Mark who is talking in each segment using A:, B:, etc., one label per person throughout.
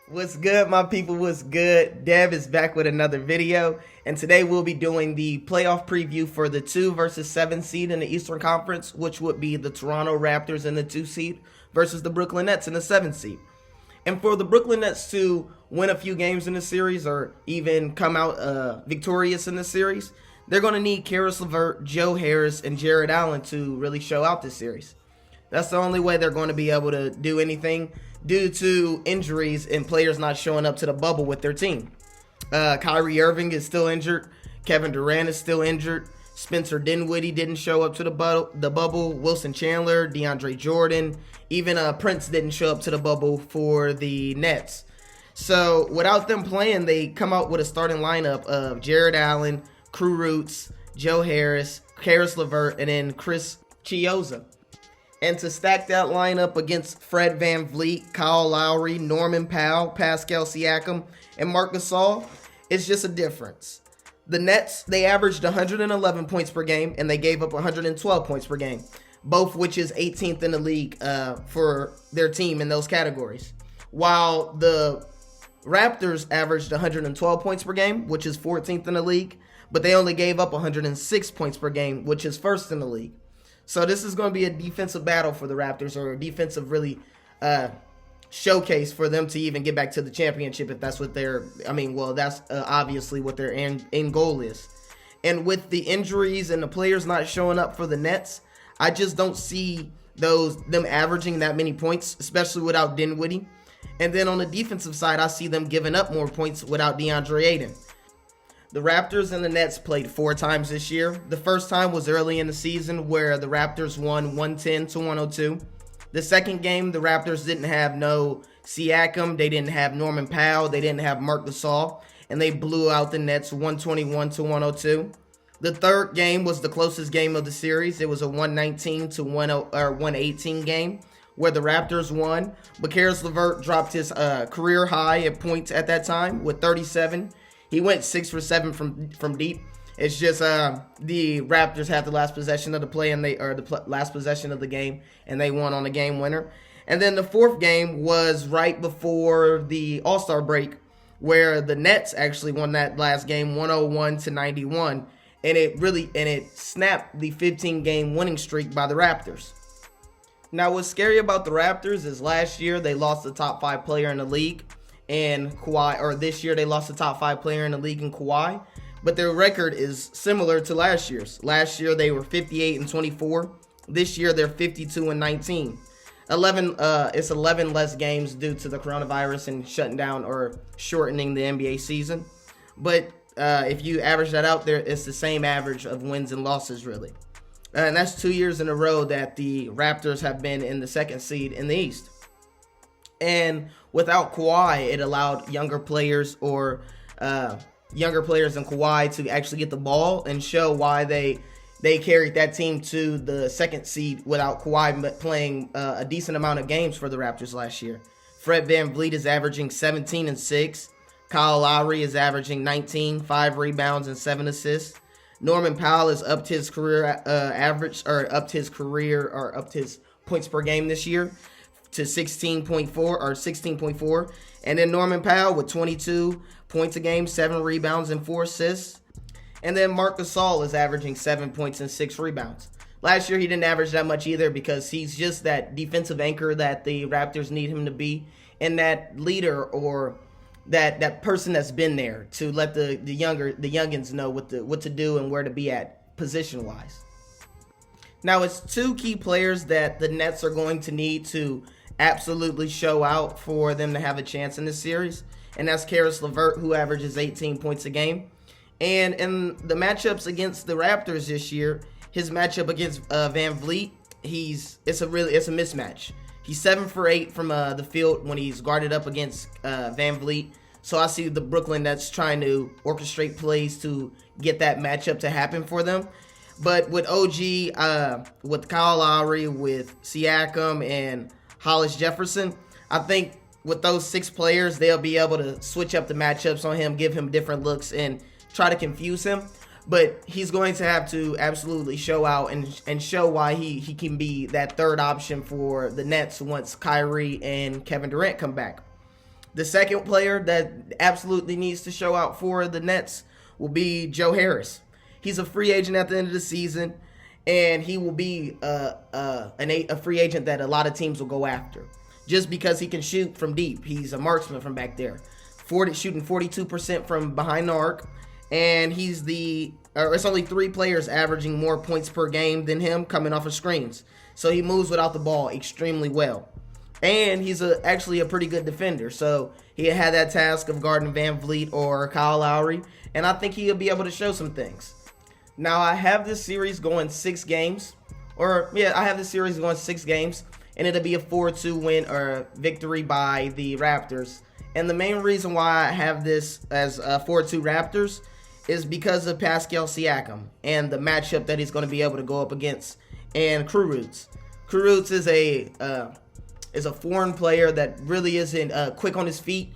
A: What's good, my people? What's good? Dev is back with another video, and today we'll be doing the playoff preview for the 2 versus 7 seed in the Eastern Conference, which would be the Toronto Raptors in the 2 seed versus the Brooklyn Nets in the 7 seed. And for the Brooklyn Nets to win a few games in the series or even come out victorious in the series, they're going to need Caris LeVert, Joe Harris, and Jared Allen to really show out this series. That's the only way they're going to be able to do anything due to injuries and players not showing up to the bubble with their team. Kyrie Irving is still injured. Kevin Durant is still injured. Spencer Dinwiddie didn't show up to the bubble. Wilson Chandler, DeAndre Jordan, even Prince didn't show up to the bubble for the Nets. So without them playing, they come out with a starting lineup of Jared Allen, Crew Roots, Joe Harris, Caris LeVert, and then Chris Chiozza. And to stack that lineup against Fred VanVleet, Kyle Lowry, Norman Powell, Pascal Siakam, and Marc Gasol, it's just a difference. The Nets, they averaged 111 points per game, and they gave up 112 points per game, both which is 18th in the league for their team in those categories. While the Raptors averaged 112 points per game, which is 14th in the league, but they only gave up 106 points per game, which is first in the league. So this is going to be a defensive battle for the Raptors, or a defensive really showcase for them to even get back to the championship if that's what that's obviously what their end goal is. And with the injuries and the players not showing up for the Nets, I just don't see them averaging that many points, especially without Dinwiddie. And then on the defensive side, I see them giving up more points without DeAndre Ayton. The Raptors and the Nets played 4 times this year. The first time was early in the season where the Raptors won 110-102. The second game, the Raptors didn't have no Siakam, they didn't have Norman Powell, they didn't have Marc Gasol, and they blew out the Nets 121-102. The third game was the closest game of the series. It was a 119-118 game where the Raptors won, but Caris LeVert dropped his career high at points at that time with 37. He went 6 for 7 from deep. It's just the Raptors had the last possession of the last possession of the game, and they won on a game winner. And then the fourth game was right before the All-Star break, where the Nets actually won that last game 101-91, and it snapped the 15-game winning streak by the Raptors. Now, what's scary about the Raptors is last year they lost the top 5 player in the league. And Kawhi, or this year they lost the top 5 player in the league in Kawhi, but their record is similar to last year's. Last year they were 58-24. This year they're 52-19. 11 less games due to the coronavirus and shutting down or shortening the NBA season. But if you average that out there, it's the same average of wins and losses really. And that's 2 years in a row that the Raptors have been in the 2nd seed in the East. And without Kawhi, it allowed younger players and Kawhi to actually get the ball and show why they carried that team to the 2nd seed without Kawhi playing a decent amount of games for the Raptors last year. Fred VanVleet is averaging 17 and 6. Kyle Lowry is averaging 19, 5 rebounds and 7 assists. Norman Powell has upped his career upped his points per game this year to 16.4, and then Norman Powell with 22 points a game, 7 rebounds and 4 assists. And then Marc Gasol is averaging 7 points and 6 rebounds. Last year he didn't average that much either because he's just that defensive anchor that the Raptors need him to be, and that leader or that person that's been there to let the youngins know what to do and where to be at position wise. Now it's 2 key players that the Nets are going to need to absolutely show out for them to have a chance in this series, and that's Caris LeVert, who averages 18 points a game. And in the matchups against the Raptors this year, his matchup against VanVleet, it's a mismatch. He's 7 for 8 from the field when he's guarded up against VanVleet. So I see the Brooklyn Nets trying to orchestrate plays to get that matchup to happen for them. But with OG, with Kyle Lowry, with Siakam, and Hollis Jefferson, I think with those 6 players, they'll be able to switch up the matchups on him, give him different looks, and try to confuse him. But he's going to have to absolutely show out and show why he can be that third option for the Nets once Kyrie and Kevin Durant come back. The second player that absolutely needs to show out for the Nets will be Joe Harris. He's a free agent at the end of the season, and he will be a free agent that a lot of teams will go after just because he can shoot from deep. He's a marksman from back there, shooting 42% from behind the arc, and it's only 3 players averaging more points per game than him coming off of screens. So he moves without the ball extremely well. And he's actually a pretty good defender. So he had that task of guarding Van Vliet or Kyle Lowry. And I think he'll be able to show some things. Now, I have this series going 6 games. I have this series going 6 games. And it'll be a 4-2 win or victory by the Raptors. And the main reason why I have this as 4-2 Raptors is because of Pascal Siakam and the matchup that he's going to be able to go up against. And Kurucs. Kurucs is a foreign player that really isn't quick on his feet,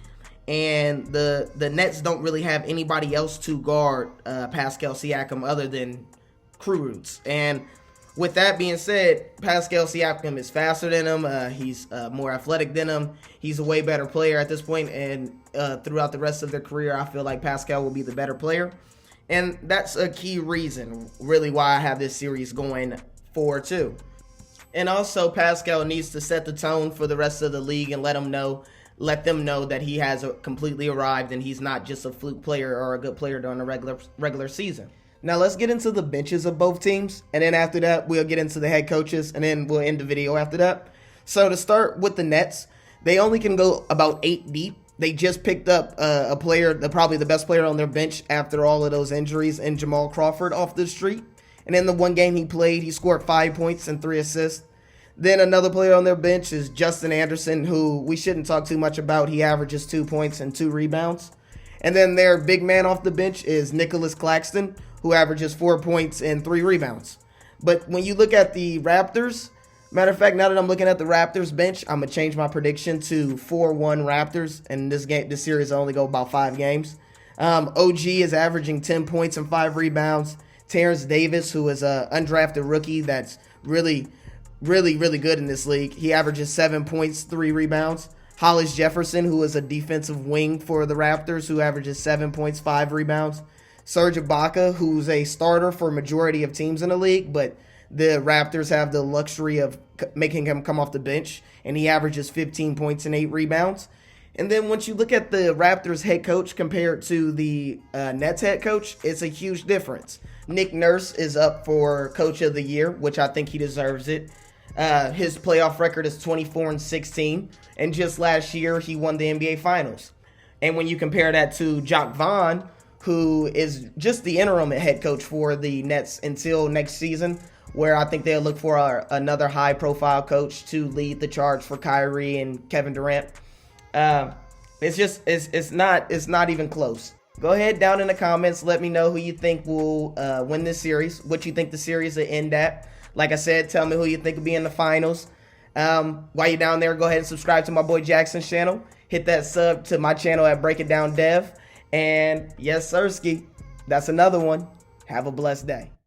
A: and the Nets don't really have anybody else to guard Pascal Siakam other than Kurucs. And with that being said, Pascal Siakam is faster than him. He's more athletic than him. He's a way better player at this point, and throughout the rest of their career, I feel like Pascal will be the better player. And that's a key reason, really, why I have this series going 4-2. And also, Pascal needs to set the tone for the rest of the league and let them know that he has completely arrived and he's not just a fluke player or a good player during the regular season. Now, let's get into the benches of both teams, and then after that, we'll get into the head coaches, and then we'll end the video after that. So to start with the Nets, they only can go about 8 deep. They just picked up a player, probably the best player on their bench after all of those injuries, and Jamal Crawford off the street. And in the one game he played, he scored 5 points and 3 assists. Then another player on their bench is Justin Anderson, who we shouldn't talk too much about. He averages 2 points and 2 rebounds. And then their big man off the bench is Nicholas Claxton, who averages 4 points and 3 rebounds. But when you look at the Raptors, matter of fact, now that I'm looking at the Raptors bench, I'm going to change my prediction to 4-1 Raptors. And this series will only go about 5 games. OG is averaging 10 points and 5 rebounds. Terrence Davis, who is an undrafted rookie that's really good in this league. He averages 7 points, 3 rebounds. Hollis Jefferson, who is a defensive wing for the Raptors, who averages 7 points, 5 rebounds. Serge Ibaka, who's a starter for a majority of teams in the league, but the Raptors have the luxury of making him come off the bench, and he averages 15 points and 8 rebounds. And then once you look at the Raptors head coach compared to the Nets head coach, it's a huge difference. Nick Nurse is up for Coach of the Year, which I think he deserves it. His playoff record is 24-16, and just last year he won the NBA Finals. And when you compare that to Jacques Vaughn, who is just the interim head coach for the Nets until next season, where I think they'll look for another high-profile coach to lead the charge for Kyrie and Kevin Durant. It's not even close. Go ahead down in the comments. Let me know who you think will win this series. What you think the series will end at. Like I said, tell me who you think will be in the finals. While you're down there, go ahead and subscribe to my boy Jackson's channel. Hit that sub to my channel at Break It Down Dev. And yes, Sirski, that's another one. Have a blessed day.